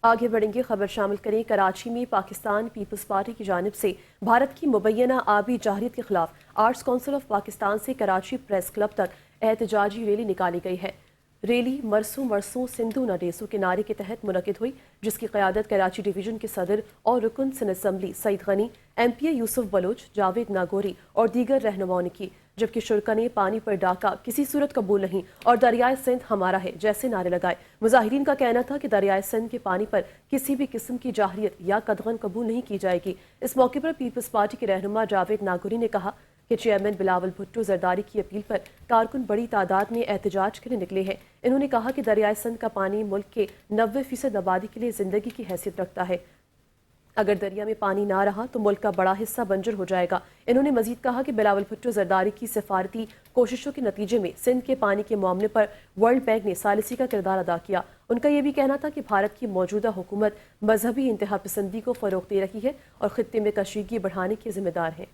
آگے بڑھیں گے، خبر شامل کریں۔ کراچی میں پاکستان پیپلز پارٹی کی جانب سے بھارت کی مبینہ آبی جارحیت کے خلاف آرٹس کونسل آف پاکستان سے کراچی پریس کلب تک احتجاجی ریلی نکالی گئی ہے۔ ریلی مرسوں مرسوں سندھو نہ ڈیسو کے نعرے کے تحت منعقد ہوئی، جس کی قیادت کراچی ڈویژن کے صدر اور رکن Sindh assembly Saeed Ghani, M P اے یوسف بلوچ، جاوید ناگوری اور دیگر رہنماؤں نے کی، جبکہ شرکا نے پانی پر ڈاکہ کسی صورت قبول نہیں اور دریائے سندھ ہمارا ہے جیسے نعرے لگائے۔ مظاہرین کا کہنا تھا کہ دریائے سندھ کے پانی پر کسی بھی قسم کی جارحیت یا قدغن قبول نہیں کی جائے گی۔ اس موقع پر پیپلز پارٹی کے رہنما جاوید ناگوری نے کہا کہ چیئرمین بلاول بھٹو زرداری کی اپیل پر کارکن بڑی تعداد میں احتجاج کے لیے نکلے ہیں۔ انہوں نے کہا کہ دریائے سندھ کا پانی ملک کے 90% آبادی کے لیے زندگی کی حیثیت رکھتا ہے۔ اگر دریا میں پانی نہ رہا تو ملک کا بڑا حصہ بنجر ہو جائے گا۔ انہوں نے مزید کہا کہ بلاول بھٹو زرداری کی سفارتی کوششوں کے نتیجے میں سندھ کے پانی کے معاملے پر ورلڈ بینک نے ثالثی کا کردار ادا کیا۔ ان کا یہ بھی کہنا تھا کہ بھارت کی موجودہ حکومت مذہبی انتہا پسندی کو فروغ دے رہی ہے اور خطے میں کشیدگی بڑھانے کی ذمہ دار ہے۔